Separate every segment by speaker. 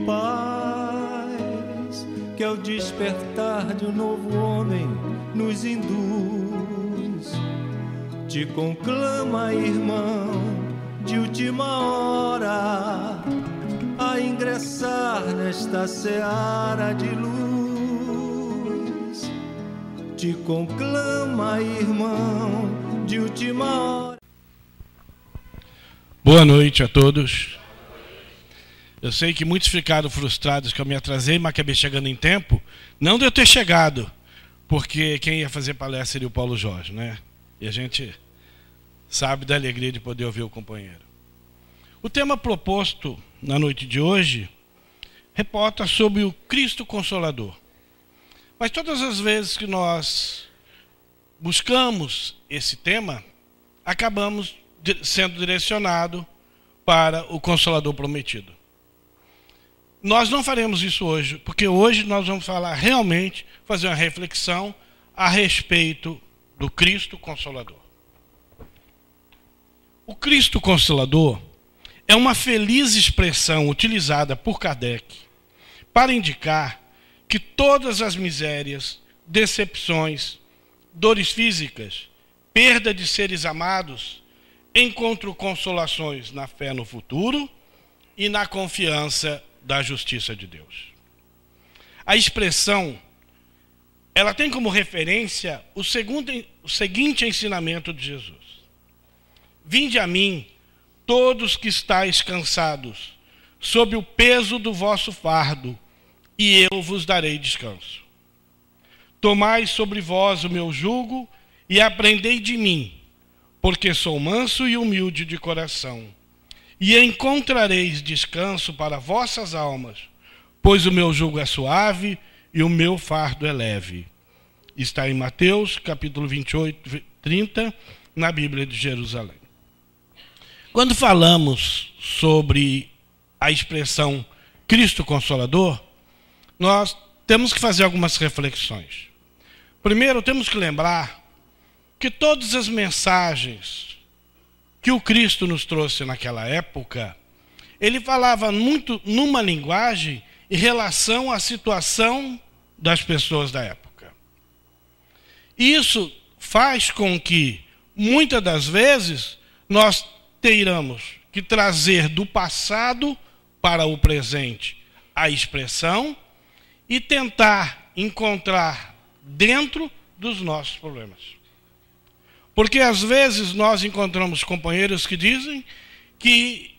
Speaker 1: paz que ao despertar de um novo homem nos induz. Te conclama, irmão, de última hora, a ingressar nesta seara de luz. Te conclama, irmão, de última hora.
Speaker 2: Boa noite a todos. Eu sei que muitos ficaram frustrados que eu me atrasei, mas acabei chegando em tempo. Não de eu ter chegado, porque quem ia fazer palestra seria o Paulo Jorge, né? E a gente sabe da alegria de poder ouvir o companheiro. O tema proposto na noite de hoje reporta sobre o Cristo Consolador. Mas todas as vezes que nós buscamos esse tema, acabamos sendo direcionados para o Consolador prometido. Nós não faremos isso hoje, porque hoje nós vamos falar realmente, fazer uma reflexão a respeito do Cristo Consolador. O Cristo Consolador é uma feliz expressão utilizada por Kardec para indicar que todas as misérias, decepções, dores físicas, perda de seres amados, encontram consolações na fé no futuro e na confiança da justiça de Deus. A expressão, ela tem como referência o seguinte ensinamento de Jesus: vinde a mim, todos que estáis cansados, sob o peso do vosso fardo, e eu vos darei descanso. Tomai sobre vós o meu jugo e aprendei de mim, porque sou manso e humilde de coração, e encontrareis descanso para vossas almas, pois o meu jugo é suave e o meu fardo é leve. Está em Mateus, capítulo 28, 30, na Bíblia de Jerusalém. Quando falamos sobre a expressão Cristo Consolador, nós temos que fazer algumas reflexões. Primeiro, temos que lembrar que todas as mensagens que o Cristo nos trouxe naquela época, ele falava muito numa linguagem em relação à situação das pessoas da época. Isso faz com que, muitas das vezes, nós tenhamos que trazer do passado para o presente a expressão e tentar encontrar dentro dos nossos problemas. Porque às vezes nós encontramos companheiros que dizem que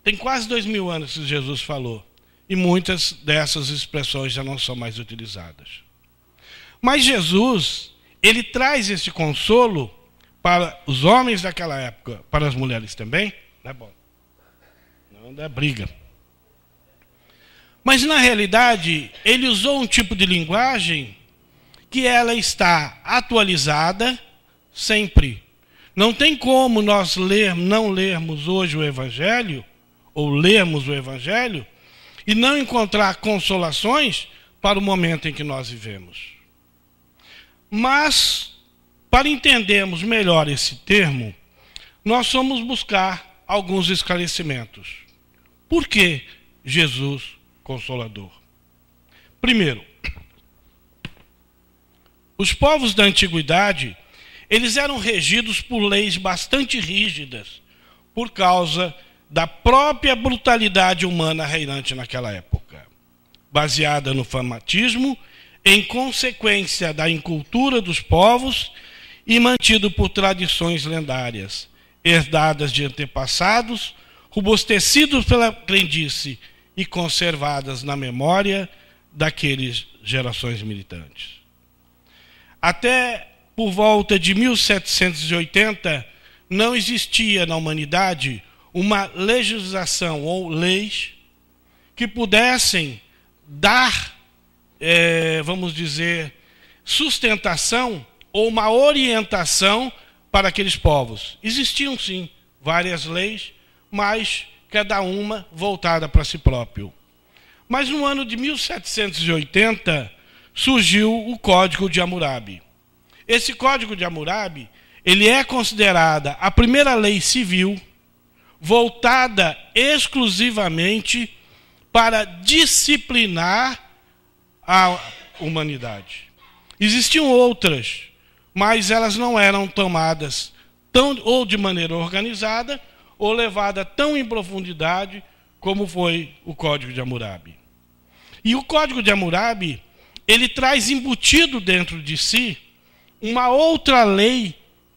Speaker 2: tem quase 2000 anos que Jesus falou, e muitas dessas expressões já não são mais utilizadas. Mas Jesus, ele traz esse consolo para os homens daquela época, para as mulheres também. Não é bom, não dá briga. Mas na realidade, ele usou um tipo de linguagem que ela está atualizada sempre. Não tem como nós não lermos hoje o Evangelho, ou lermos o Evangelho, e não encontrar consolações para o momento em que nós vivemos. Mas, para entendermos melhor esse termo, nós vamos buscar alguns esclarecimentos. Por que Jesus Consolador? Primeiro, os povos da antiguidade, eles eram regidos por leis bastante rígidas, por causa da própria brutalidade humana reinante naquela época, baseada no fanatismo, em consequência da incultura dos povos e mantido por tradições lendárias, herdadas de antepassados, robustecidos pela crendice e conservadas na memória daqueles gerações militantes. Até por volta de 1780, não existia na humanidade uma legislação ou leis que pudessem dar, vamos dizer, sustentação ou uma orientação para aqueles povos. Existiam sim várias leis, mas cada uma voltada para si próprio. Mas no ano de 1780 surgiu o Código de Hammurabi. Esse Código de Hammurabi, ele é considerada a primeira lei civil voltada exclusivamente para disciplinar a humanidade. Existiam outras, mas elas não eram tomadas ou de maneira organizada ou levada tão em profundidade como foi o Código de Hammurabi. E o Código de Hammurabi, ele traz embutido dentro de si uma outra lei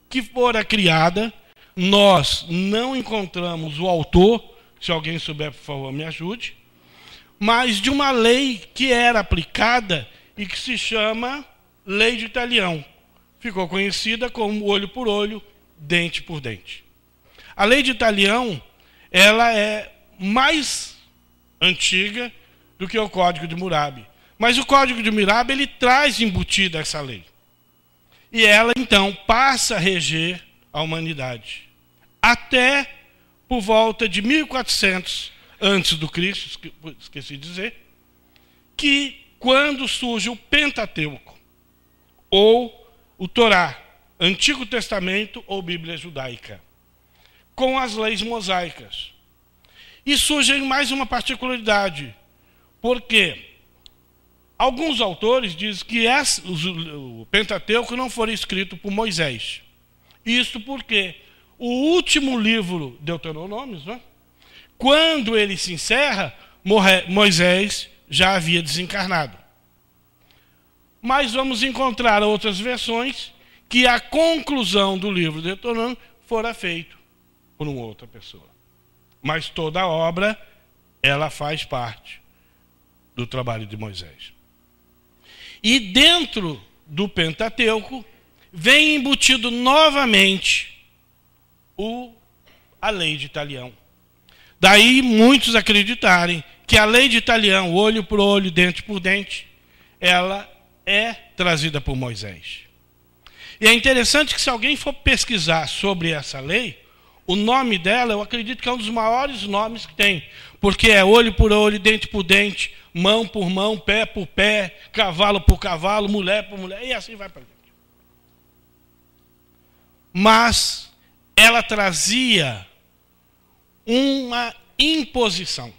Speaker 2: que fora criada. Nós não encontramos o autor, se alguém souber, por favor, me ajude, mas de uma lei que era aplicada e que se chama Lei de Talião. Ficou conhecida como olho por olho, dente por dente. A Lei de Talião, ela é mais antiga do que o Código de Hammurabi. Mas o Código de Hammurabi, ele traz embutida essa lei. E ela, então, passa a reger a humanidade. Até por volta de 1400 antes do Cristo, esqueci de dizer, que quando surge o Pentateuco, ou o Torá, Antigo Testamento ou Bíblia Judaica, com as leis mosaicas. E surge mais uma particularidade, porque alguns autores dizem que o Pentateuco não foi escrito por Moisés. Isso porque o último livro, Deuteronômios, né? Quando ele se encerra, Moisés já havia desencarnado. Mas vamos encontrar outras versões que a conclusão do livro de Deuteronômio fora feito por uma outra pessoa. Mas toda a obra, ela faz parte do trabalho de Moisés. E dentro do Pentateuco, vem embutido novamente a lei de Talião. Daí muitos acreditarem que a lei de Talião, olho por olho, dente por dente, ela é trazida por Moisés. E é interessante que se alguém for pesquisar sobre essa lei, o nome dela, eu acredito que é um dos maiores nomes que tem, porque é olho por olho, dente por dente, mão por mão, pé por pé, cavalo por cavalo, mulher por mulher, e assim vai para frente. Mas ela trazia uma imposição.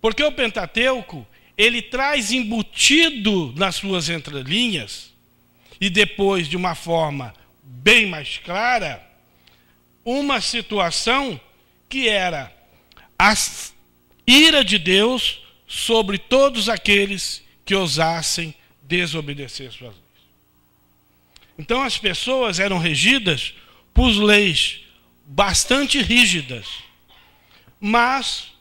Speaker 2: Porque o Pentateuco, ele traz embutido nas suas entrelinhas, e depois de uma forma bem mais clara, uma situação que era a ira de Deus sobre todos aqueles que ousassem desobedecer suas leis. Então as pessoas eram regidas por leis bastante rígidas, mas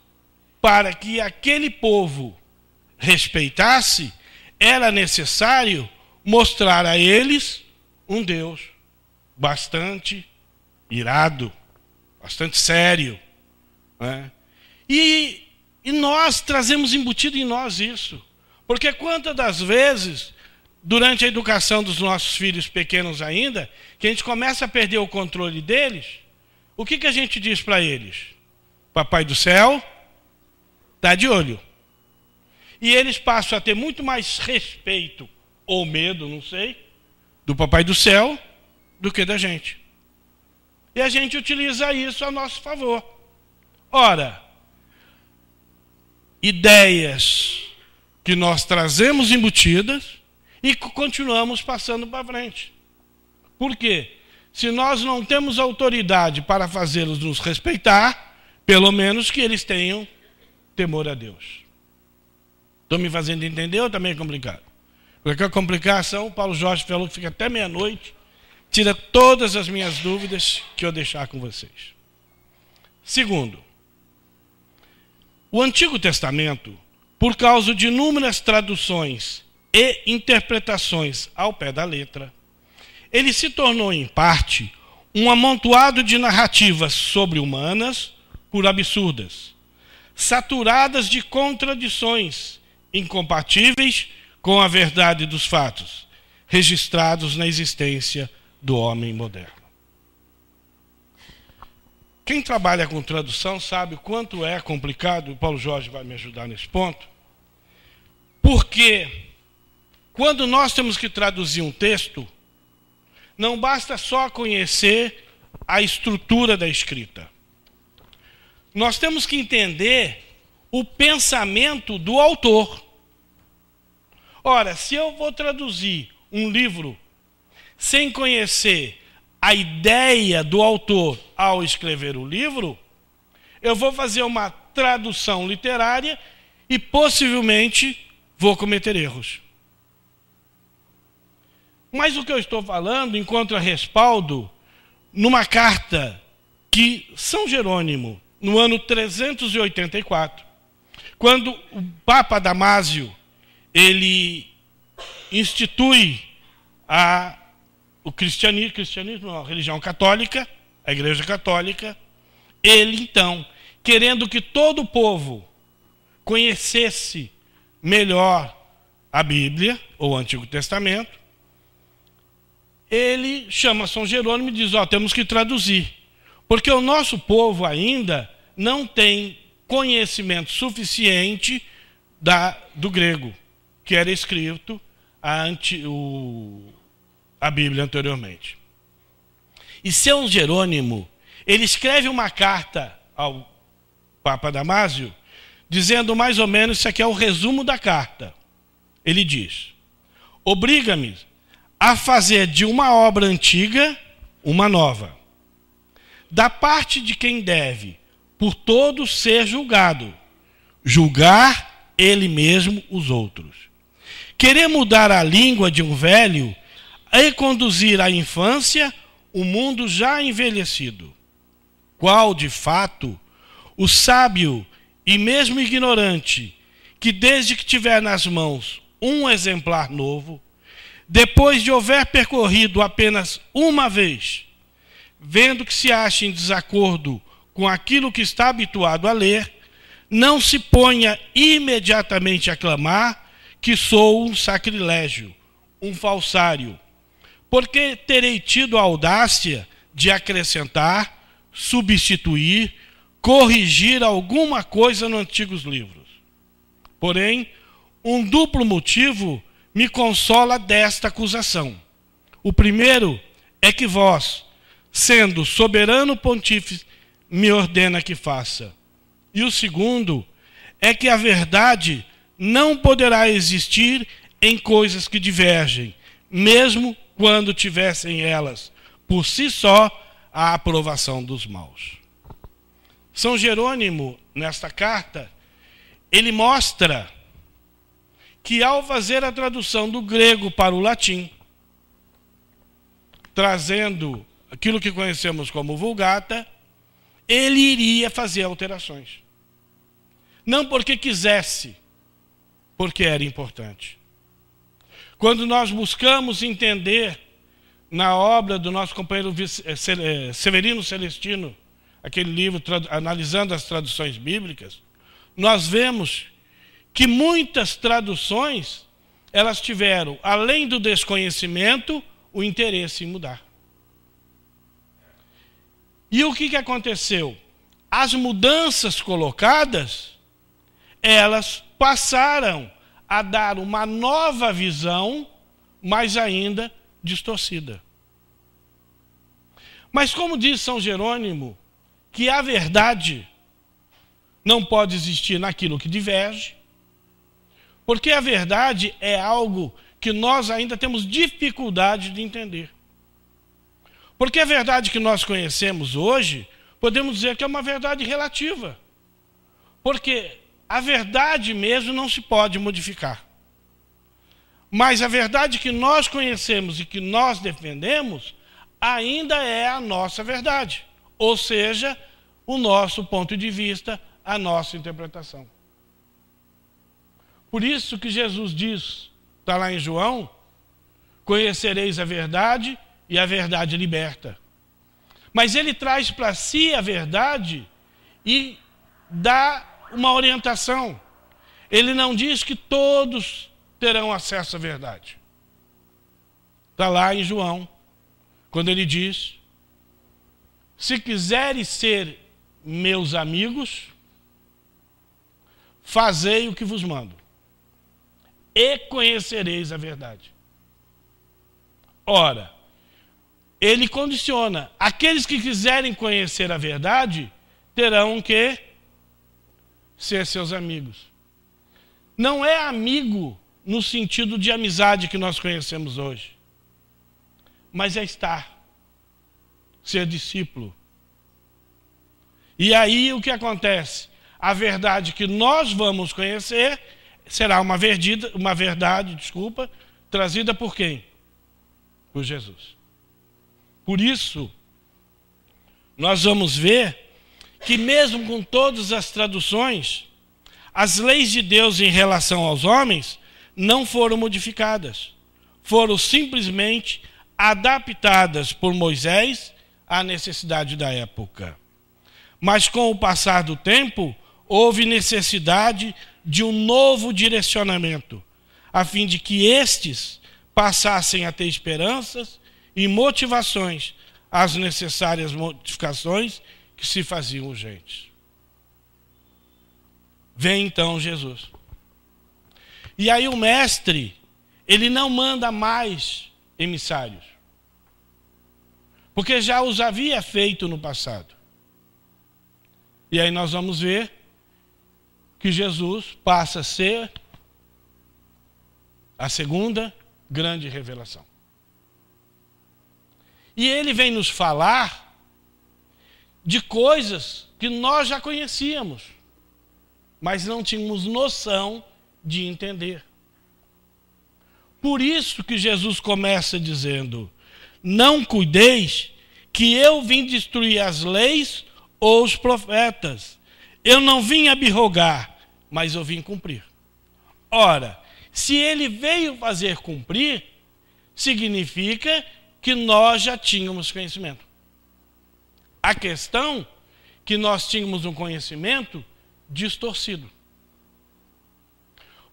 Speaker 2: para que aquele povo respeitasse, era necessário mostrar a eles um Deus bastante irado, bastante sério, né? E nós trazemos embutido em nós isso, porque quantas das vezes, durante a educação dos nossos filhos pequenos ainda, que a gente começa a perder o controle deles, o que a gente diz para eles? Papai do céu está de olho. E eles passam a ter muito mais respeito, ou medo, não sei, do Papai do Céu, do que da gente. E a gente utiliza isso a nosso favor. Ora, ideias que nós trazemos embutidas e continuamos passando para frente. Por quê? Se nós não temos autoridade para fazê-los nos respeitar, pelo menos que eles tenham temor a Deus. Estou me fazendo entender ou também é complicado? Porque a complicação, o Paulo Jorge falou que fica até meia-noite, tira todas as minhas dúvidas que eu deixar com vocês. Segundo, o Antigo Testamento, por causa de inúmeras traduções e interpretações ao pé da letra, ele se tornou, em parte, um amontoado de narrativas sobre-humanas por absurdas, saturadas de contradições incompatíveis com a verdade dos fatos, registrados na existência do homem moderno. Quem trabalha com tradução sabe o quanto é complicado, o Paulo Jorge vai me ajudar nesse ponto, porque quando nós temos que traduzir um texto, não basta só conhecer a estrutura da escrita. Nós temos que entender o pensamento do autor. Ora, se eu vou traduzir um livro sem conhecer a ideia do autor ao escrever o livro, eu vou fazer uma tradução literária e possivelmente vou cometer erros. Mas o que eu estou falando encontra respaldo numa carta que São Jerônimo, no ano 384, quando o Papa Damásio ele institui o cristianismo, a religião católica, a Igreja Católica, ele então, querendo que todo o povo conhecesse melhor a Bíblia, ou o Antigo Testamento, ele chama São Jerônimo e diz, temos que traduzir, porque o nosso povo ainda não tem conhecimento suficiente do grego, que era escrito a Bíblia anteriormente. E São Jerônimo, ele escreve uma carta ao Papa Damásio, dizendo mais ou menos, isso aqui é o resumo da carta. Ele diz, obriga-me a fazer de uma obra antiga uma nova, da parte de quem deve, por todos ser julgado, julgar ele mesmo os outros. Querer mudar a língua de um velho e conduzir à infância o mundo já envelhecido, qual, de fato, o sábio e mesmo ignorante, que desde que tiver nas mãos um exemplar novo, depois de houver percorrido apenas uma vez, vendo que se acha em desacordo com aquilo que está habituado a ler, não se ponha imediatamente a clamar que sou um sacrilégio, um falsário, porque terei tido a audácia de acrescentar, substituir, corrigir alguma coisa nos antigos livros. Porém, um duplo motivo me consola desta acusação. O primeiro é que vós, sendo soberano pontífice, me ordena que faça. E o segundo é que a verdade não poderá existir em coisas que divergem, mesmo quando tivessem elas, por si só, a aprovação dos maus. São Jerônimo, nesta carta, ele mostra que ao fazer a tradução do grego para o latim, trazendo aquilo que conhecemos como Vulgata, ele iria fazer alterações. Não porque quisesse, porque era importante. Quando nós buscamos entender na obra do nosso companheiro Severino Celestino, aquele livro analisando as traduções bíblicas, nós vemos que muitas traduções, elas tiveram, além do desconhecimento, o interesse em mudar. E o que aconteceu? As mudanças colocadas, elas passaram a dar uma nova visão, mas ainda distorcida. Mas como diz São Jerônimo, que a verdade não pode existir naquilo que diverge, porque a verdade é algo que nós ainda temos dificuldade de entender. Porque a verdade que nós conhecemos hoje, podemos dizer que é uma verdade relativa. Porque a verdade mesmo não se pode modificar. Mas a verdade que nós conhecemos e que nós defendemos, ainda é a nossa verdade. Ou seja, o nosso ponto de vista, a nossa interpretação. Por isso que Jesus diz, está lá em João, conhecereis a verdade e a verdade liberta. Mas ele traz para si a verdade e dá uma orientação. Ele não diz que todos terão acesso à verdade. Está lá em João, quando ele diz, se quiseres ser meus amigos, fazei o que vos mando, e conhecereis a verdade. Ora, ele condiciona, aqueles que quiserem conhecer a verdade, terão que ser seus amigos. Não é amigo no sentido de amizade que nós conhecemos hoje, mas é estar, ser discípulo. E aí o que acontece? A verdade que nós vamos conhecer será uma verdade, trazida por quem? Por Jesus. Por isso, nós vamos ver que mesmo com todas as traduções, as leis de Deus em relação aos homens não foram modificadas. Foram simplesmente adaptadas por Moisés à necessidade da época. Mas com o passar do tempo, houve necessidade de um novo direcionamento, a fim de que estes passassem a ter esperanças e motivações às necessárias modificações que se faziam urgentes. Vem então Jesus. E aí o mestre, ele não manda mais emissários, porque já os havia feito no passado. E aí nós vamos ver que Jesus passa a ser a segunda grande revelação. E ele vem nos falar de coisas que nós já conhecíamos, mas não tínhamos noção de entender. Por isso que Jesus começa dizendo: não cuideis que eu vim destruir as leis ou os profetas. Eu não vim abrogar, mas eu vim cumprir. Ora, se ele veio fazer cumprir, significa que nós já tínhamos conhecimento. A questão é que nós tínhamos um conhecimento distorcido.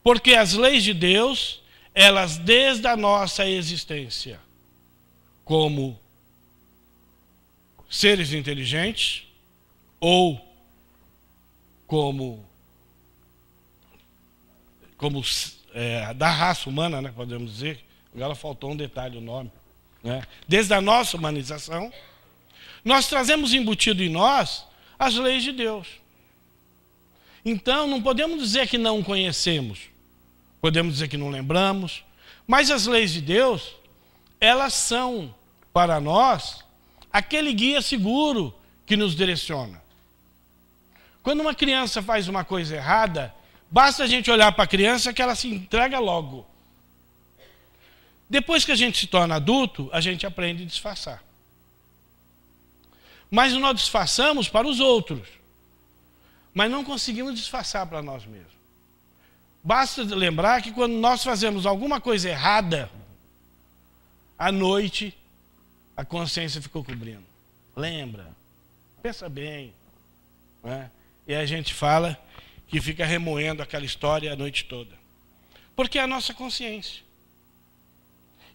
Speaker 2: Porque as leis de Deus, elas desde a nossa existência, como seres inteligentes, ou como da raça humana, né, podemos dizer, agora faltou um detalhe, o nome, né? Desde a nossa humanização, nós trazemos embutido em nós as leis de Deus. Então, não podemos dizer que não conhecemos, podemos dizer que não lembramos, mas as leis de Deus, elas são, para nós, aquele guia seguro que nos direciona. Quando uma criança faz uma coisa errada, basta a gente olhar para a criança que ela se entrega logo. Depois que a gente se torna adulto, a gente aprende a disfarçar. Mas nós disfarçamos para os outros, mas não conseguimos disfarçar para nós mesmos. Basta lembrar que quando nós fazemos alguma coisa errada, à noite, a consciência ficou cobrindo. Lembra? Pensa bem. Né? E a gente fala que fica remoendo aquela história a noite toda. Porque é a nossa consciência.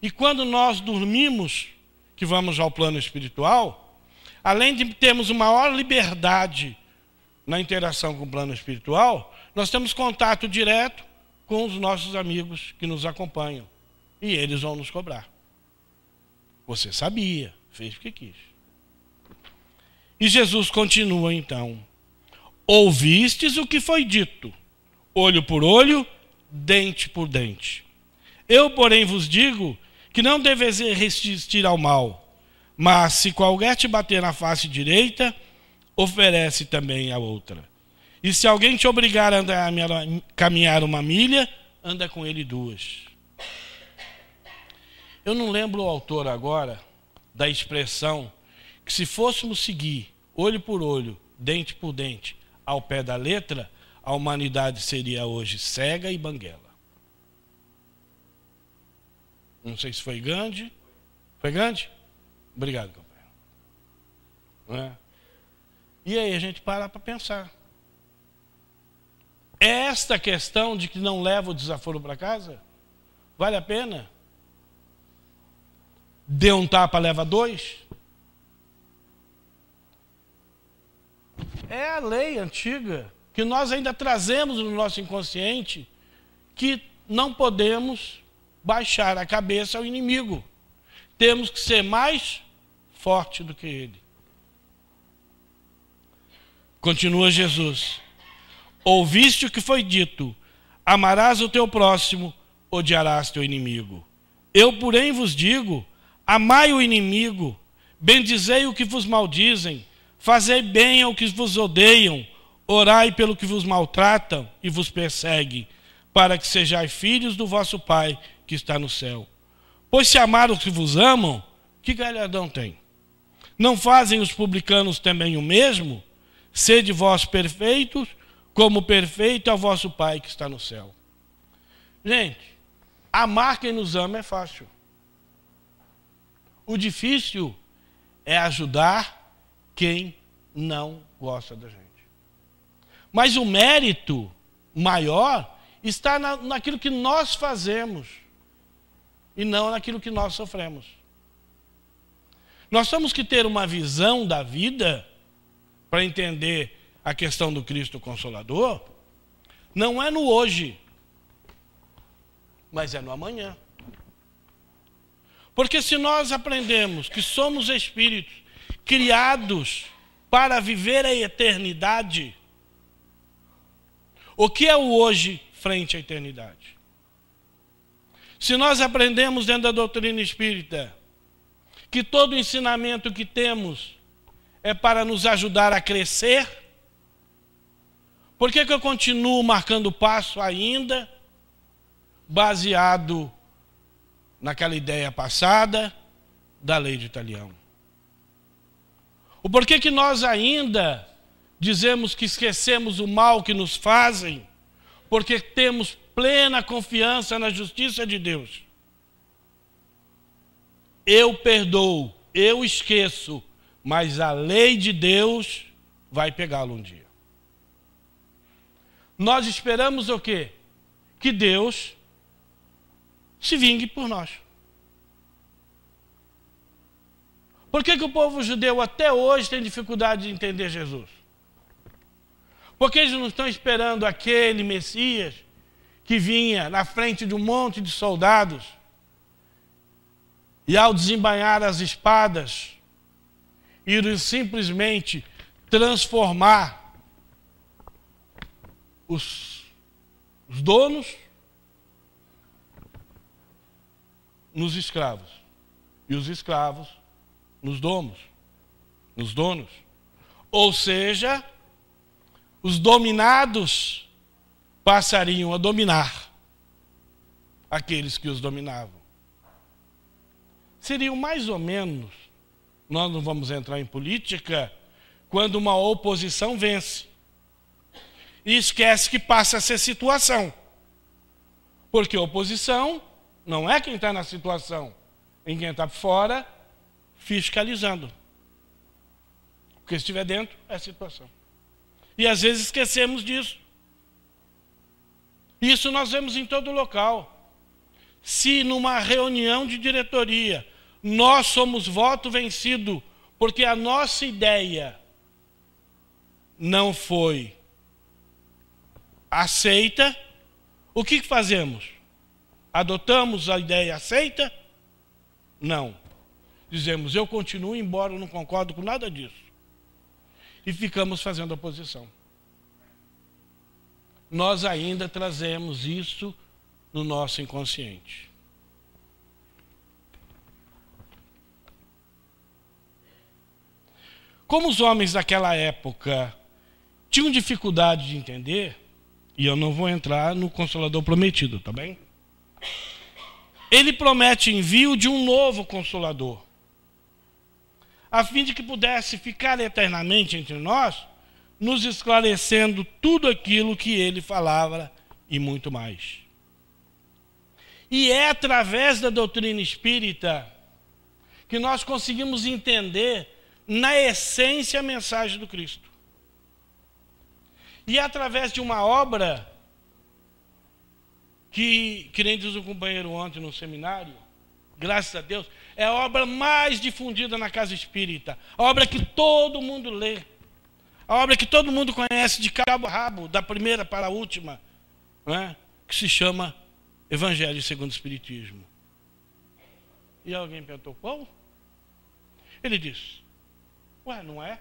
Speaker 2: E quando nós dormimos, que vamos ao plano espiritual, além de termos uma maior liberdade na interação com o plano espiritual, nós temos contato direto com os nossos amigos que nos acompanham. E eles vão nos cobrar. Você sabia, fez o que quis. E Jesus continua então: ouvistes o que foi dito, olho por olho, dente por dente. Eu, porém, vos digo que não deveis resistir ao mal, mas se qualquer te bater na face direita, oferece também a outra. E se alguém te obrigar a caminhar uma milha, anda com ele 2. Eu não lembro o autor agora da expressão que, se fôssemos seguir olho por olho, dente por dente, ao pé da letra, a humanidade seria hoje cega e banguela. Não sei se foi Gandhi. Foi Gandhi? Obrigado, companheiro. Não é? E aí a gente para pensar. É esta questão de que não leva o desaforo para casa? Vale a pena? Dê um tapa, leva 2? É a lei antiga que nós ainda trazemos no nosso inconsciente, que não podemos baixar a cabeça ao inimigo. Temos que ser mais forte do que ele. Continua Jesus: Ouviste o que foi dito: amarás o teu próximo, odiarás teu inimigo. Eu, porém, vos digo: amai o inimigo, bendizei o que vos maldizem, fazei bem ao que vos odeiam, orai pelo que vos maltratam e vos perseguem, para que sejais filhos do vosso Pai que está no céu. Pois se amar os que vos amam, que galardão tem? Não fazem os publicanos também o mesmo? Sede vós perfeitos, como perfeito é o vosso Pai que está no céu. Gente, amar quem nos ama é fácil. O difícil é ajudar quem não gosta da gente. Mas o mérito maior está naquilo que nós fazemos e não naquilo que nós sofremos. Nós temos que ter uma visão da vida para entender a questão do Cristo Consolador. Não é no hoje, mas é no amanhã. Porque se nós aprendemos que somos espíritos criados para viver a eternidade, o que é o hoje frente à eternidade? Se nós aprendemos dentro da doutrina espírita que todo ensinamento que temos é para nos ajudar a crescer, por que eu continuo marcando passo ainda, baseado naquela ideia passada da lei de Italião? O porquê que nós ainda dizemos que esquecemos o mal que nos fazem, porque temos plena confiança na justiça de Deus? Eu perdoo, eu esqueço, mas a lei de Deus vai pegá-lo um dia. Nós esperamos o quê? Que Deus se vingue por nós. Por que o povo judeu até hoje tem dificuldade de entender Jesus? Porque eles não estão esperando aquele Messias que vinha na frente de um monte de soldados e, ao desembainhar as espadas, ir simplesmente transformar os donos nos escravos e os escravos nos donos. Ou seja, os dominados passariam a dominar aqueles que os dominavam. Seriam mais ou menos, nós não vamos entrar em política, quando uma oposição vence e esquece que passa a ser situação. Porque oposição não é quem está na situação, em quem está fora fiscalizando. Porque se estiver dentro, é situação. E às vezes esquecemos disso. Isso nós vemos em todo local. Se numa reunião de diretoria nós somos voto vencido porque a nossa ideia não foi aceita, o que fazemos? Adotamos a ideia aceita? Não. Dizemos: eu continuo, embora eu não concordo com nada disso. E ficamos fazendo oposição. Nós ainda trazemos isso no nosso inconsciente. Como os homens daquela época tinham dificuldade de entender, e eu não vou entrar no Consolador prometido, tá bem? Ele promete envio de um novo Consolador, a fim de que pudesse ficar eternamente entre nós, nos esclarecendo tudo aquilo que ele falava e muito mais. E é através da doutrina espírita que nós conseguimos entender na essência a mensagem do Cristo. E é através de uma obra que nem diz o companheiro ontem no seminário, graças a Deus, é a obra mais difundida na casa espírita, a obra que todo mundo lê, a obra que todo mundo conhece de cabo a rabo, da primeira para a última, né? Que se chama Evangelho segundo o Espiritismo. E alguém perguntou: qual? Ele disse: ué, não é?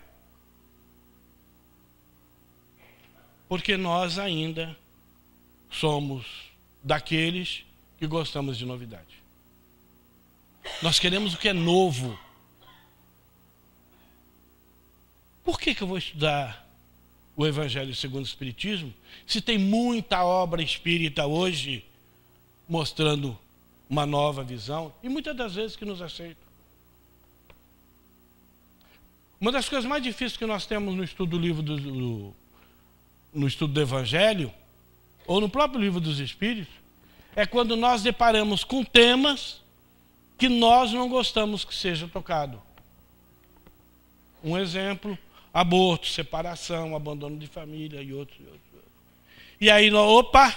Speaker 2: Porque nós ainda somos daqueles que gostamos de novidade. Nós queremos o que é novo. Por que eu vou estudar o Evangelho segundo o Espiritismo se tem muita obra espírita hoje mostrando uma nova visão e muitas das vezes que nos aceitam? Uma das coisas mais difíceis que nós temos no estudo do livro no estudo do Evangelho ou no próprio livro dos Espíritos é quando nós deparamos com temas que nós não gostamos que seja tocado. Um exemplo: aborto, separação, abandono de família e outros. E aí, opa!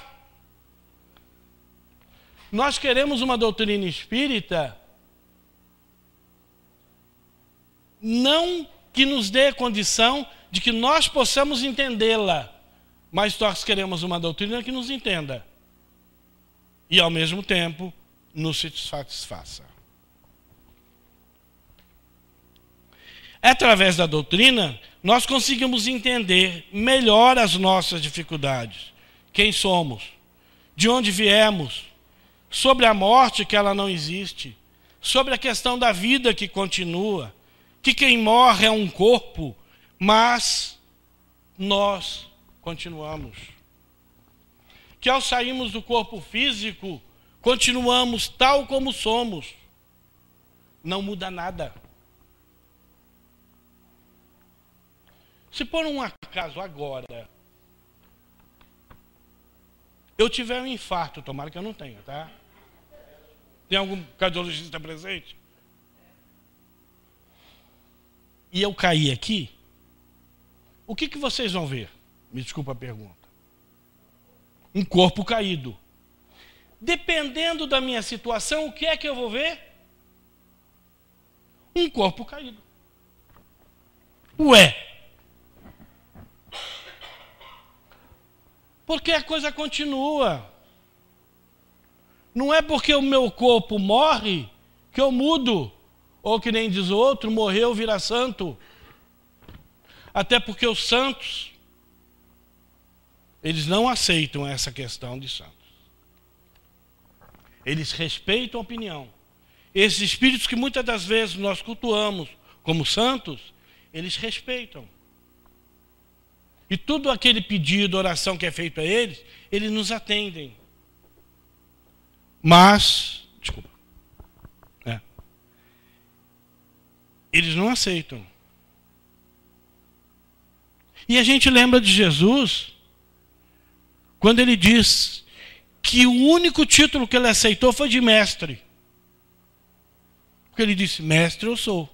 Speaker 2: Nós queremos uma doutrina espírita não que nos dê condição de que nós possamos entendê-la, mas nós queremos uma doutrina que nos entenda e, ao mesmo tempo, nos satisfaça. Através da doutrina, nós conseguimos entender melhor as nossas dificuldades, quem somos, de onde viemos, sobre a morte, que ela não existe, sobre a questão da vida que continua, que quem morre é um corpo, mas nós continuamos. Que ao sairmos do corpo físico, continuamos tal como somos. Não muda nada. Se por um acaso agora eu tiver um infarto, tomara que eu não tenha, tá? Tem algum cardiologista presente? E eu cair aqui, o que vocês vão ver? Me desculpa a pergunta. Um corpo caído. Dependendo da minha situação, o que é que eu vou ver? Um corpo caído. Ué! Porque a coisa continua. Não é porque o meu corpo morre que eu mudo. Ou que nem diz o outro, morreu, vira santo. Até porque os santos, eles não aceitam essa questão de santos. Eles respeitam a opinião. Esses espíritos que muitas das vezes nós cultuamos como santos, eles respeitam. E tudo aquele pedido, oração que é feito a eles, eles nos atendem. Mas, desculpa, eles não aceitam. E a gente lembra de Jesus, quando ele diz que o único título que ele aceitou foi de mestre. Porque ele disse, mestre eu sou.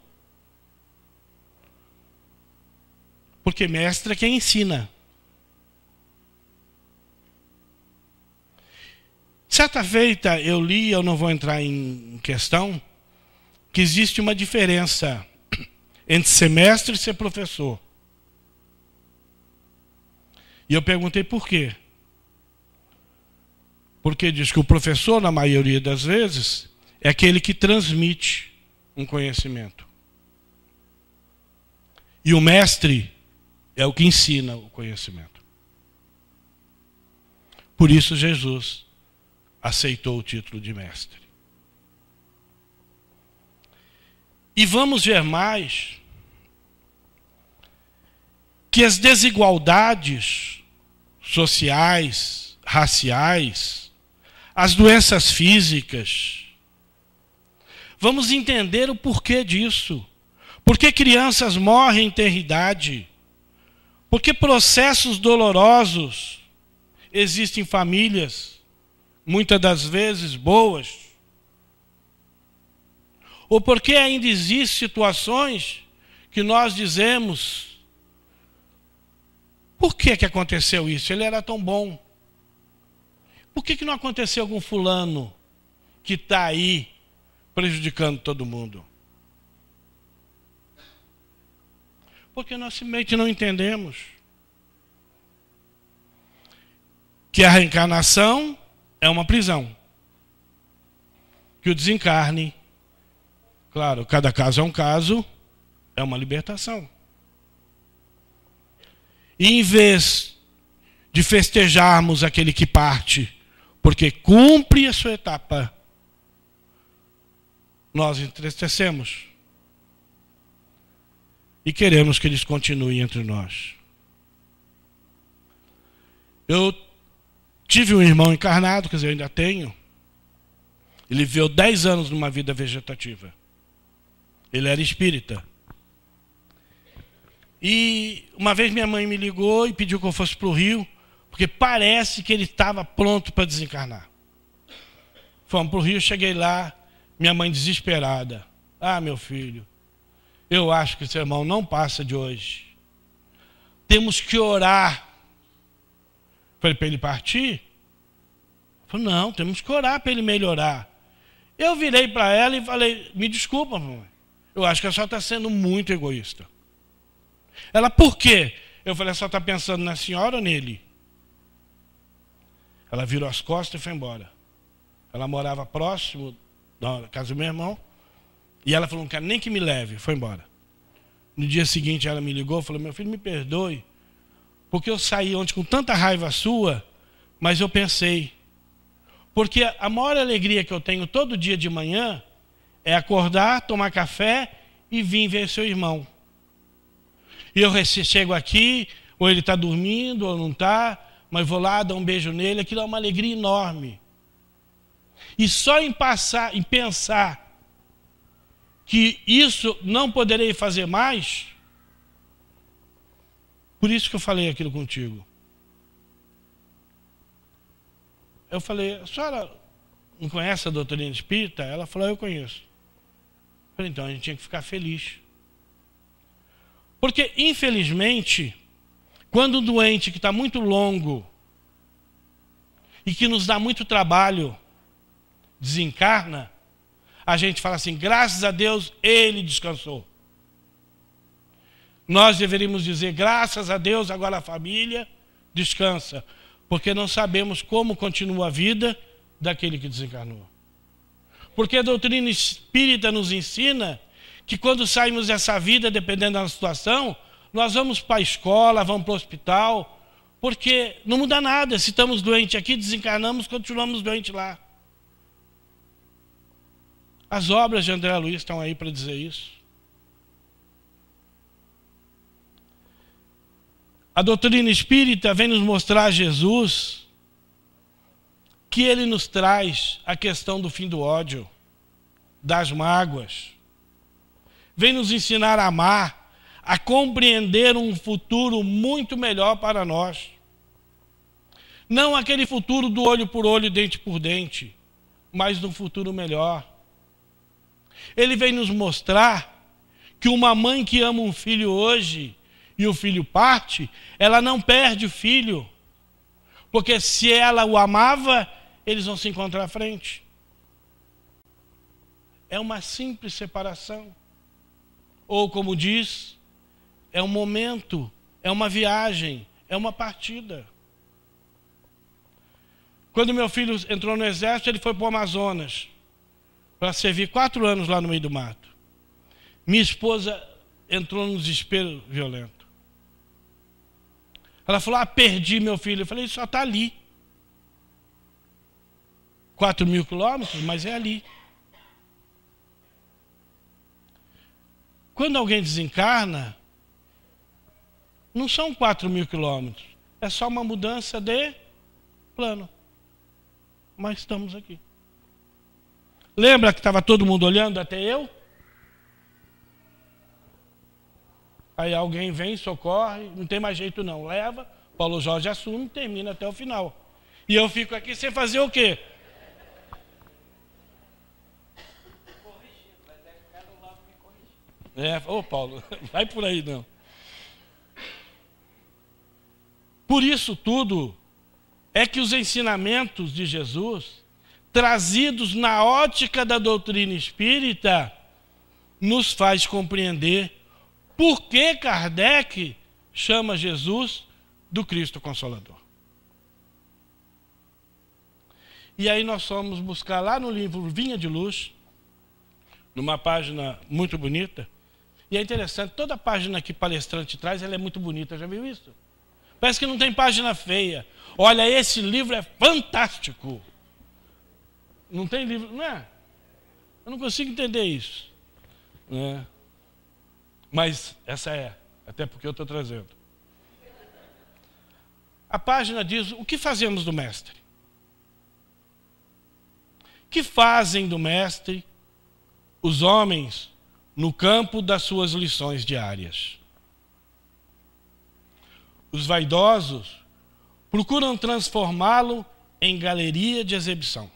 Speaker 2: Porque mestre é quem ensina. Certa feita eu li, eu não vou entrar em questão, que existe uma diferença entre ser mestre e ser professor. E eu perguntei por quê. Porque diz que o professor, na maioria das vezes, é aquele que transmite um conhecimento. E o mestre é o que ensina o conhecimento. Por isso Jesus aceitou o título de mestre. E vamos ver mais que as desigualdades sociais, raciais, as doenças físicas, vamos entender o porquê disso. Por que crianças morrem em tenridade? Por que processos dolorosos existem em famílias, muitas das vezes boas? Ou por que ainda existem situações que nós dizemos, por que aconteceu isso? Ele era tão bom. Por que não aconteceu com fulano que está aí prejudicando todo mundo? Porque nós simplesmente não entendemos que a reencarnação é uma prisão. Que o desencarne, claro, cada caso é um caso, é uma libertação. E em vez de festejarmos aquele que parte, porque cumpre a sua etapa, nós entristecemos e queremos que eles continuem entre nós. Eu tive um irmão encarnado, quer dizer, eu ainda tenho. Ele viveu 10 anos numa vida vegetativa. Ele era espírita. E uma vez minha mãe me ligou e pediu que eu fosse para o Rio, porque parece que ele estava pronto para desencarnar. Fomos para o Rio, cheguei lá, minha mãe desesperada. Ah, meu filho, eu acho que esse irmão não passa de hoje. Temos que orar. Falei, para ele partir? Falei, não, temos que orar para ele melhorar. Eu virei para ela e falei, me desculpa, mamãe, eu acho que a senhora está sendo muito egoísta. Ela, por quê? Eu falei, a senhora está pensando na senhora ou nele? Ela virou as costas e foi embora. Ela morava próximo da casa do meu irmão. E ela falou, não quero nem que me leve. Foi embora. No dia seguinte ela me ligou e falou, meu filho, me perdoe, porque eu saí ontem com tanta raiva sua, mas eu pensei, porque a maior alegria que eu tenho todo dia de manhã é acordar, tomar café e vir ver seu irmão. E eu chego aqui, ou ele está dormindo, ou não está, mas vou lá, dar um beijo nele, aquilo é uma alegria enorme. E só em pensar que isso não poderei fazer mais, por isso que eu falei aquilo contigo. Eu falei, a senhora não conhece a doutrina espírita? Ela falou, eu conheço. Eu falei, então a gente tinha que ficar feliz. Porque, infelizmente, quando um doente que está muito longo e que nos dá muito trabalho desencarna, a gente fala assim, graças a Deus, ele descansou. Nós deveríamos dizer, graças a Deus, agora a família descansa, porque não sabemos como continua a vida daquele que desencarnou. Porque a doutrina espírita nos ensina que quando saímos dessa vida, dependendo da situação, nós vamos para a escola, vamos para o hospital, porque não muda nada. Se estamos doentes aqui, desencarnamos, continuamos doentes lá. As obras de André Luiz estão aí para dizer isso. A doutrina espírita vem nos mostrar Jesus, que ele nos traz a questão do fim do ódio, das mágoas. Vem nos ensinar a amar, a compreender um futuro muito melhor para nós. Não aquele futuro do olho por olho, dente por dente, mas um futuro melhor. Ele vem nos mostrar que uma mãe que ama um filho hoje e o filho parte, ela não perde o filho, porque se ela o amava, eles vão se encontrar à frente. É uma simples separação. Ou como diz, é um momento, é uma viagem, é uma partida. Quando meu filho entrou no exército, ele foi para o Amazonas, para servir 4 anos lá no meio do mato. Minha esposa entrou num desespero violento. Ela falou, perdi meu filho. Eu falei, só está ali. 4.000 quilômetros, mas é ali. Quando alguém desencarna, não são 4.000 quilômetros. É só uma mudança de plano. Mas estamos aqui. Lembra que estava todo mundo olhando até eu? Aí alguém vem, socorre, não tem mais jeito não. Leva, Paulo Jorge assume, termina até o final. E eu fico aqui sem fazer o quê? Paulo, vai por aí não. Por isso tudo é que os ensinamentos de Jesus, trazidos na ótica da doutrina espírita, nos faz compreender por que Kardec chama Jesus do Cristo Consolador. E aí nós fomos buscar lá no livro Vinha de Luz, numa página muito bonita. E é interessante, toda página que palestrante traz, ela é muito bonita, já viu isso? Parece que não tem página feia. Olha, esse livro é fantástico. Não tem livro, não é? Eu não consigo entender isso. Né? Mas essa é, até porque eu estou trazendo. A página diz, o que fazemos do mestre? O que fazem do mestre os homens no campo das suas lições diárias? Os vaidosos procuram transformá-lo em galeria de exibição.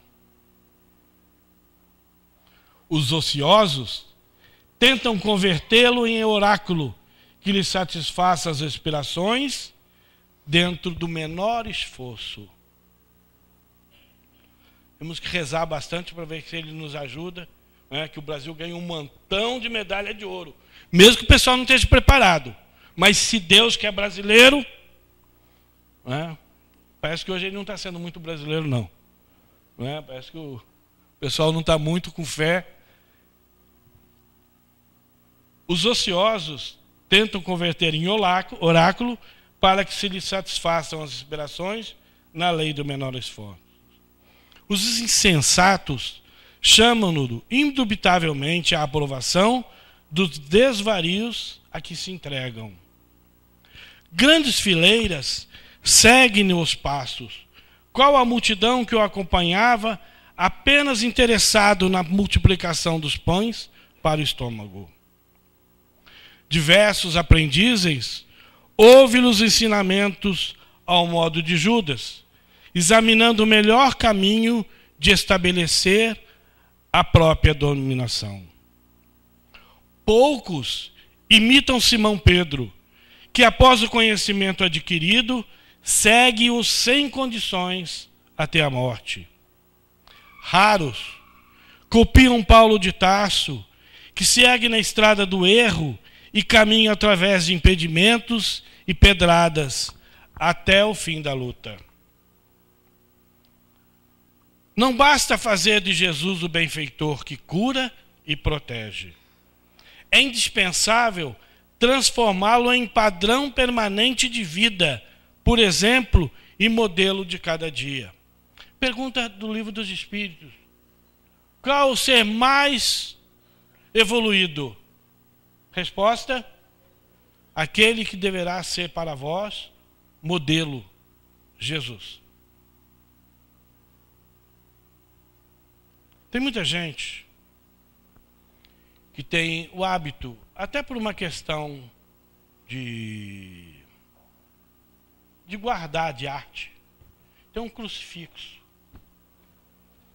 Speaker 2: Os ociosos tentam convertê-lo em oráculo que lhe satisfaça as aspirações dentro do menor esforço. Temos que rezar bastante para ver se ele nos ajuda, né, que o Brasil ganhe um montão de medalha de ouro. Mesmo que o pessoal não esteja preparado. Mas se Deus que é brasileiro, né, parece que hoje ele não está sendo muito brasileiro, não. Né, parece que o pessoal não está muito com fé. Os ociosos tentam converter em oráculo para que se lhes satisfaçam as aspirações na lei do menor esforço. Os insensatos chamam-no indubitavelmente à aprovação dos desvarios a que se entregam. Grandes fileiras seguem-lhe os passos, qual a multidão que o acompanhava, apenas interessado na multiplicação dos pães para o estômago. Diversos aprendizes ouvem os ensinamentos ao modo de Judas, examinando o melhor caminho de estabelecer a própria dominação. Poucos imitam Simão Pedro, que após o conhecimento adquirido, segue-o sem condições até a morte. Raros copiam Paulo de Tarso, que segue na estrada do erro e caminha através de impedimentos e pedradas até o fim da luta. Não basta fazer de Jesus o benfeitor que cura e protege. É indispensável transformá-lo em padrão permanente de vida, por exemplo, e modelo de cada dia. Pergunta do Livro dos Espíritos. Qual o ser mais evoluído? Resposta: aquele que deverá ser para vós modelo, Jesus. Tem muita gente que tem o hábito, até por uma questão de guardar de arte, tem um crucifixo.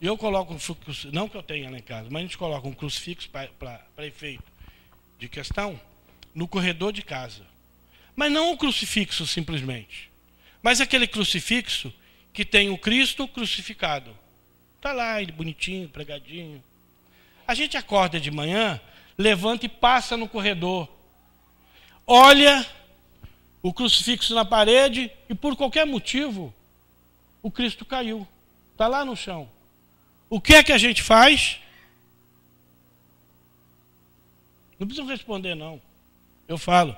Speaker 2: Eu coloco um crucifixo, não que eu tenha lá em casa, mas a gente coloca um crucifixo para efeito de questão no corredor de casa. Mas não um crucifixo simplesmente, mas aquele crucifixo que tem o Cristo crucificado. Está lá, ele bonitinho, pregadinho. A gente acorda de manhã, levanta e passa no corredor. Olha o crucifixo na parede e por qualquer motivo o Cristo caiu. Está lá no chão. O que é que a gente faz? Não precisam responder, não. Eu falo.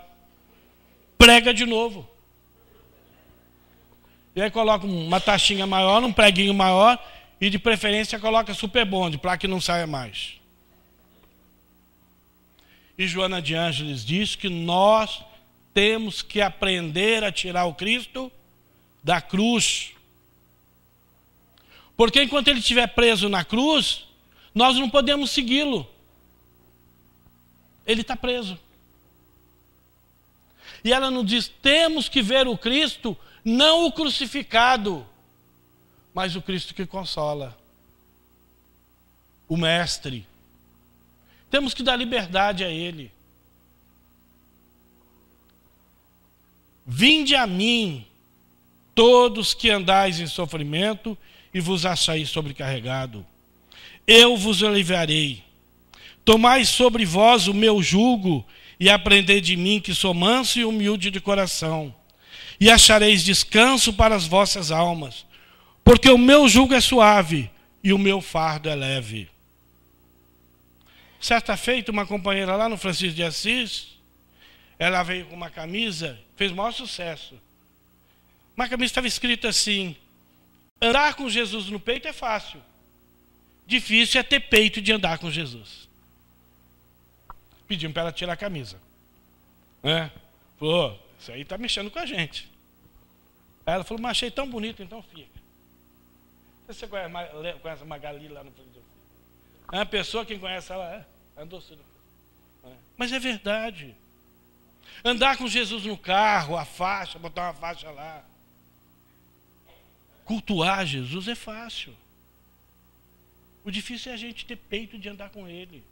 Speaker 2: Prega de novo. E aí coloca uma taxinha maior, um preguinho maior e de preferência coloca super bonde para que não saia mais. E Joana de Ângeles diz que nós temos que aprender a tirar o Cristo da cruz. Porque enquanto ele estiver preso na cruz, nós não podemos segui-lo. Ele está preso. E ela nos diz, temos que ver o Cristo, não o crucificado, mas o Cristo que consola. O Mestre. Temos que dar liberdade a Ele. Vinde a mim, todos que andais em sofrimento, e vos achais sobrecarregado. Eu vos aliviarei. Tomai sobre vós o meu jugo, e aprendei de mim, que sou manso e humilde de coração. E achareis descanso para as vossas almas, porque o meu jugo é suave, e o meu fardo é leve. Certa feita, uma companheira lá no Francisco de Assis, ela veio com uma camisa, fez o maior sucesso. Uma camisa estava escrito assim: andar com Jesus no peito é fácil. Difícil é ter peito de andar com Jesus. Pedimos para ela tirar a camisa. Falou, isso aí está mexendo com a gente. Aí ela falou, mas achei tão bonito, então fica. Você conhece a Magali lá no Brasil? É uma pessoa, quem conhece ela, andou assim. Mas é verdade. Andar com Jesus no carro, a faixa, botar uma faixa lá. Cultuar Jesus é fácil. O difícil é a gente ter peito de andar com Ele.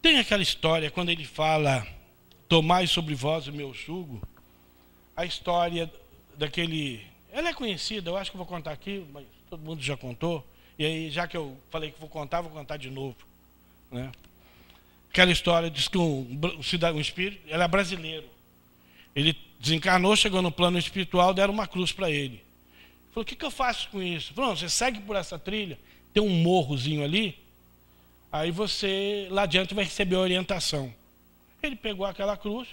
Speaker 2: Tem aquela história, quando ele fala, tomai sobre vós o meu jugo, a história daquele... Ela é conhecida, eu acho que vou contar aqui, mas todo mundo já contou. E aí, já que eu falei que vou contar de novo. Né? Aquela história diz que um espírito, ele é brasileiro. Ele desencarnou, chegou no plano espiritual, deram uma cruz para ele. Falou, o que eu faço com isso? Falou, você segue por essa trilha, tem um morrozinho ali, aí você, lá adiante, vai receber a orientação. Ele pegou aquela cruz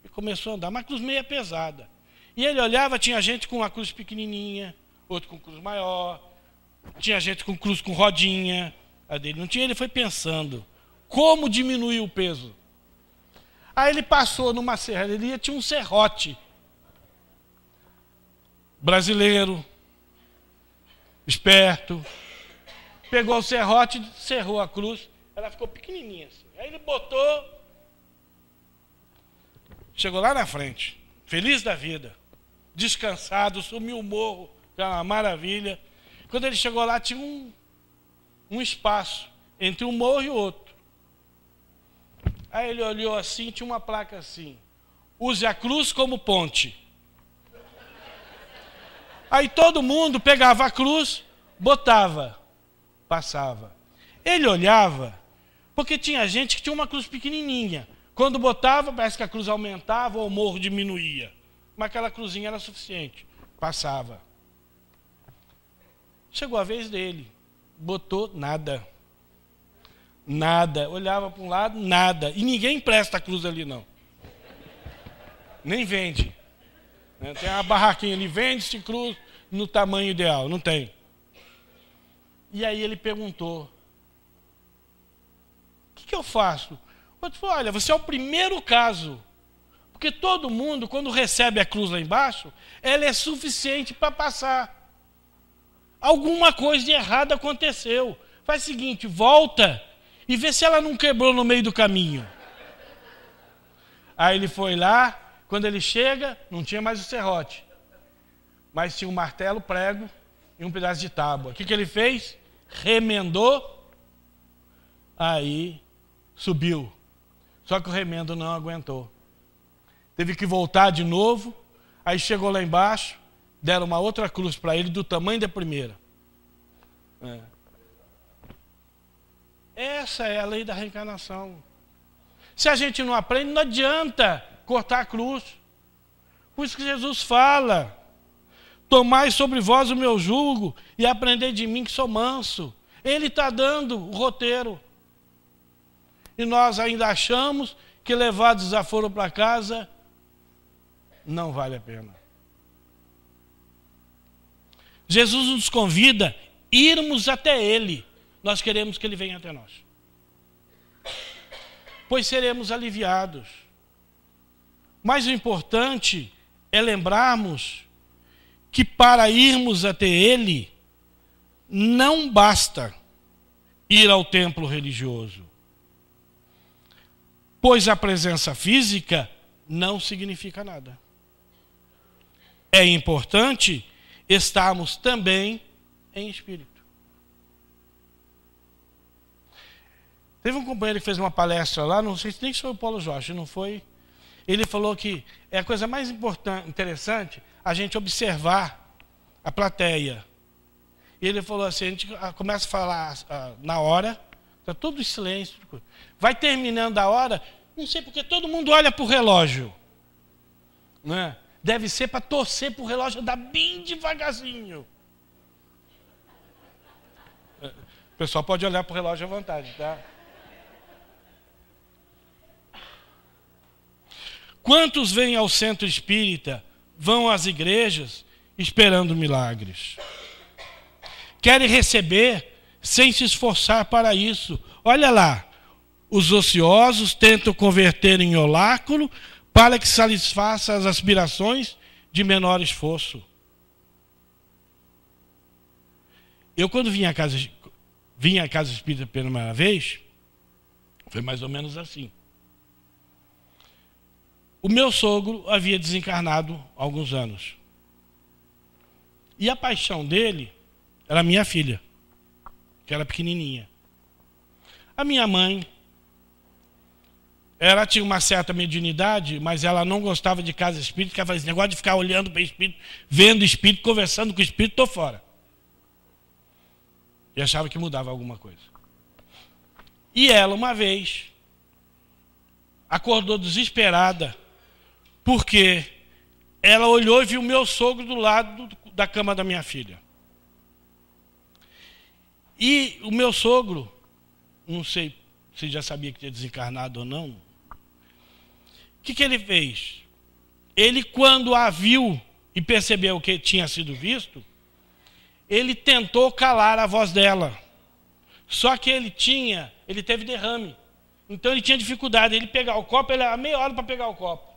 Speaker 2: e começou a andar, uma cruz meia pesada. E ele olhava, tinha gente com uma cruz pequenininha, outro com cruz maior, tinha gente com cruz com rodinha, a dele não tinha, ele foi pensando, como diminuir o peso? Aí ele passou numa serraria, tinha um serrote. Brasileiro, esperto, pegou o serrote, cerrou a cruz, ela ficou pequenininha assim. Aí ele botou, chegou lá na frente, feliz da vida, descansado, sumiu o morro, que era uma maravilha. Quando ele chegou lá, tinha um espaço entre um morro e o outro. Aí ele olhou assim, tinha uma placa assim: use a cruz como ponte. Aí todo mundo pegava a cruz, botava, passava. Ele olhava, porque tinha gente que tinha uma cruz pequenininha. Quando botava, parece que a cruz aumentava ou o morro diminuía. Mas aquela cruzinha era suficiente, passava. Chegou a vez dele, botou nada. Nada, olhava para um lado, nada. E ninguém empresta a cruz ali, não. Nem vende. Tem uma barraquinha ali, vende-se cruz no tamanho ideal. Não tem. E aí ele perguntou, o que eu faço? O outro falou, olha, você é o primeiro caso. Porque todo mundo, quando recebe a cruz lá embaixo, ela é suficiente para passar. Alguma coisa de errado aconteceu. Faz o seguinte, volta e vê se ela não quebrou no meio do caminho. Aí ele foi lá, quando ele chega, não tinha mais o serrote, mas tinha um martelo, prego e um pedaço de tábua. O que ele fez? Remendou, aí subiu. Só que o remendo não aguentou. Teve que voltar de novo, aí chegou lá embaixo, deram uma outra cruz para ele do tamanho da primeira. Essa é a lei da reencarnação. Se a gente não aprende, não adianta cortar a cruz. Por isso que Jesus fala, tomai sobre vós o meu jugo e aprendei de mim que sou manso. Ele está dando o roteiro. E nós ainda achamos que levar desaforo para casa não vale a pena. Jesus nos convida a irmos até Ele. Nós queremos que Ele venha até nós. Pois seremos aliviados. Mas o importante é lembrarmos que para irmos até Ele, não basta ir ao templo religioso. Pois a presença física não significa nada. É importante estarmos também em espírito. Teve um companheiro que fez uma palestra lá, não sei se nem foi o Paulo Jorge, não foi? Ele falou que é a coisa mais interessante a gente observar a plateia. E ele falou assim, a gente começa a falar na hora, está tudo em silêncio, vai terminando a hora, não sei porque todo mundo olha para o relógio. Né? Deve ser para torcer para o relógio andar bem devagarzinho. O pessoal pode olhar para o relógio à vontade, tá? Quantos vêm ao centro espírita, vão às igrejas, esperando milagres? Querem receber sem se esforçar para isso. Olha lá, os ociosos tentam converter em oráculo para que satisfaça as aspirações de menor esforço. Eu, quando vim à casa espírita pela primeira vez, foi mais ou menos assim. O meu sogro havia desencarnado há alguns anos. E a paixão dele era a minha filha, que era pequenininha. A minha mãe, ela tinha uma certa mediunidade, mas ela não gostava de casa espírita, que ela fazia esse negócio de ficar olhando para o espírito, vendo o espírito, conversando com o espírito, estou fora. E achava que mudava alguma coisa. E ela, uma vez, acordou desesperada, porque ela olhou e viu o meu sogro do lado da cama da minha filha. E o meu sogro, não sei se já sabia que tinha desencarnado ou não, o que ele fez? Ele, quando a viu e percebeu que tinha sido visto, ele tentou calar a voz dela. Só que ele teve derrame. Então ele tinha dificuldade. Ele pegar o copo, ele era meia hora para pegar o copo.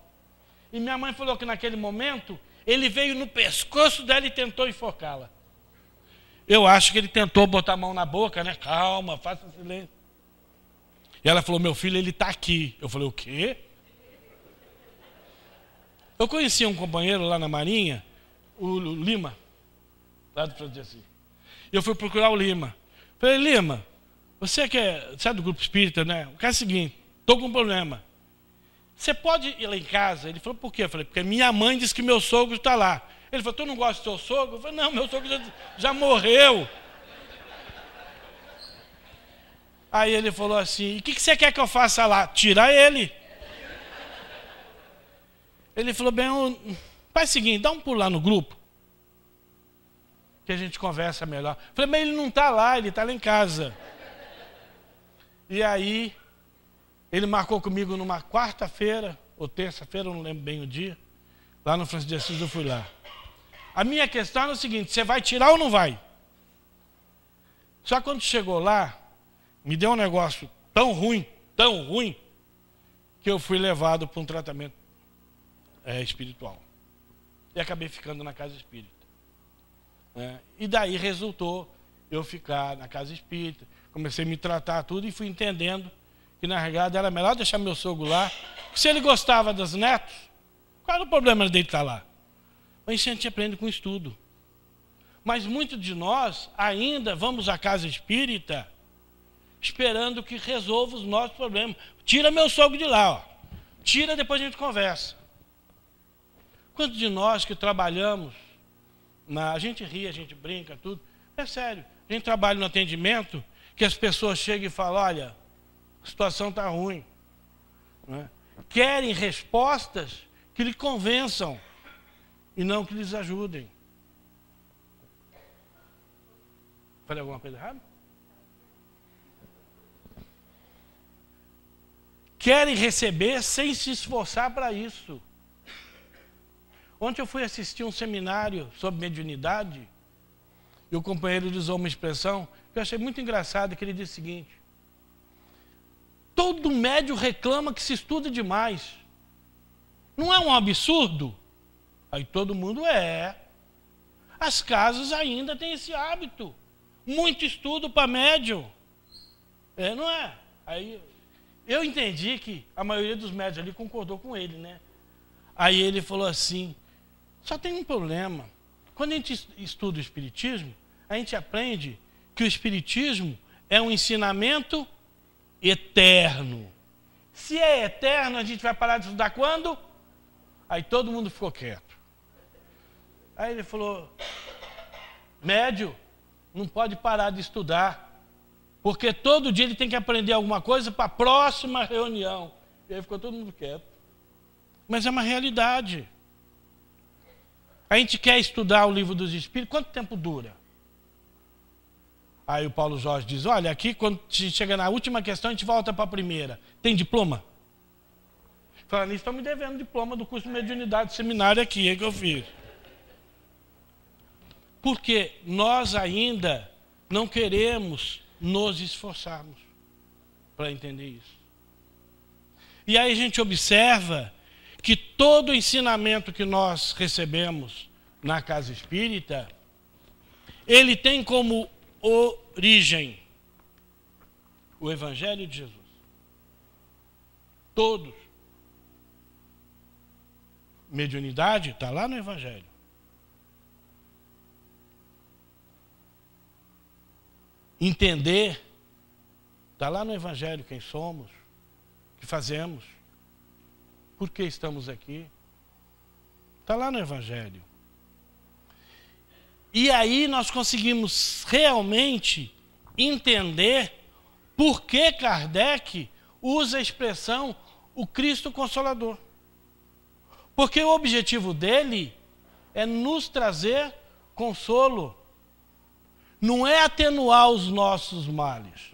Speaker 2: E minha mãe falou que naquele momento, ele veio no pescoço dela e tentou enforcá-la. Eu acho que ele tentou botar a mão na boca, né? Calma, faça silêncio. E ela falou, meu filho, ele está aqui. Eu falei, o quê? Eu conheci um companheiro lá na Marinha, o Lima, lá do Francisco de Assis. Eu fui procurar o Lima. Falei, Lima, você é do grupo espírita, né? O cara é o seguinte, estou com um problema. Você pode ir lá em casa? Ele falou, por quê? Eu falei, porque minha mãe disse que meu sogro está lá. Ele falou, tu não gosta do seu sogro? Eu falei, não, meu sogro já morreu. Aí ele falou assim, o que você quer que eu faça lá? Tira ele. Ele falou, bem, faz o seguinte, dá um pulo lá no grupo, que a gente conversa melhor. Eu falei, mas ele não está lá, ele está lá em casa. E aí, ele marcou comigo numa quarta-feira, ou terça-feira, eu não lembro bem o dia, lá no Francisco de Assis, eu fui lá. A minha questão é o seguinte, você vai tirar ou não vai? Só que quando chegou lá, me deu um negócio tão ruim, que eu fui levado para um tratamento espiritual. E acabei ficando na casa espírita. E daí resultou eu ficar na casa espírita, comecei a me tratar tudo e fui entendendo que na realidade era melhor deixar meu sogro lá. Se ele gostava dos netos, qual era o problema dele estar lá? Mas a gente aprende com estudo. Mas muitos de nós ainda vamos à casa espírita esperando que resolva os nossos problemas. Tira meu sogro de lá, ó. Tira, depois a gente conversa. Quantos de nós que trabalhamos, a gente ri, a gente brinca, tudo. É sério, a gente trabalha no atendimento, que as pessoas chegam e falam, olha, a situação está ruim. Querem respostas que lhe convençam e não que lhes ajudem. Falei alguma coisa errada? Querem receber sem se esforçar para isso. Ontem eu fui assistir um seminário sobre mediunidade e o companheiro usou uma expressão que eu achei muito engraçada, que ele disse o seguinte: todo médium reclama que se estuda demais. Não é um absurdo? Aí todo mundo As casas ainda têm esse hábito. Muito estudo para médium. Não é? Aí eu entendi que a maioria dos médios ali concordou com ele, né? Aí ele falou assim, só tem um problema. Quando a gente estuda o Espiritismo, a gente aprende que o Espiritismo é um ensinamento eterno. Se é eterno, a gente vai parar de estudar quando? Aí todo mundo ficou quieto. Aí ele falou, médio não pode parar de estudar, porque todo dia ele tem que aprender alguma coisa para a próxima reunião. E aí ficou todo mundo quieto. Mas é uma realidade. A gente quer estudar o livro dos Espíritos, quanto tempo dura? Aí o Paulo Jorge diz, olha, aqui quando a gente chega na última questão, a gente volta para a primeira. Tem diploma? Falando nisso, estão me devendo diploma do curso de mediunidade seminário aqui, é que eu fiz. Porque nós ainda não queremos nos esforçarmos para entender isso. E aí a gente observa que todo o ensinamento que nós recebemos na casa espírita, ele tem como origem o Evangelho de Jesus. Todos. Mediunidade está lá no Evangelho. Entender está lá no Evangelho quem somos, o que fazemos, por que estamos aqui. Está lá no Evangelho. E aí nós conseguimos realmente entender por que Kardec usa a expressão o Cristo Consolador. Porque o objetivo dele é nos trazer consolo. Não é atenuar os nossos males.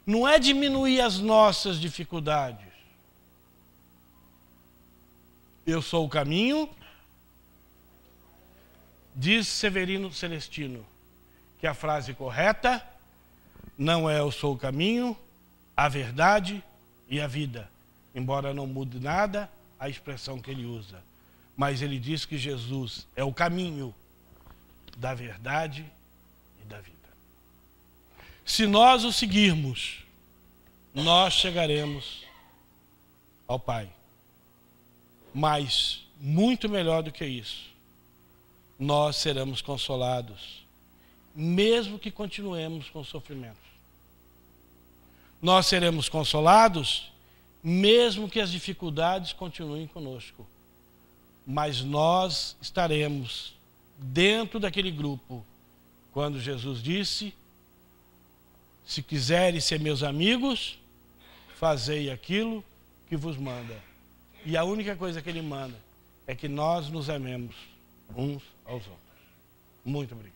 Speaker 2: Não é diminuir as nossas dificuldades. Eu sou o caminho, diz Severino Celestino, que a frase correta não é eu sou o caminho, a verdade e a vida. Embora não mude nada a expressão que ele usa. Mas ele diz que Jesus é o caminho da verdade e da vida. Se nós o seguirmos, nós chegaremos ao Pai. Mas, muito melhor do que isso, nós seremos consolados, mesmo que continuemos com sofrimentos. Nós seremos consolados, mesmo que as dificuldades continuem conosco. Mas nós estaremos dentro daquele grupo, quando Jesus disse: se quiseres ser meus amigos, fazei aquilo que vos manda. E a única coisa que ele manda é que nós nos amemos uns aos outros. Muito obrigado.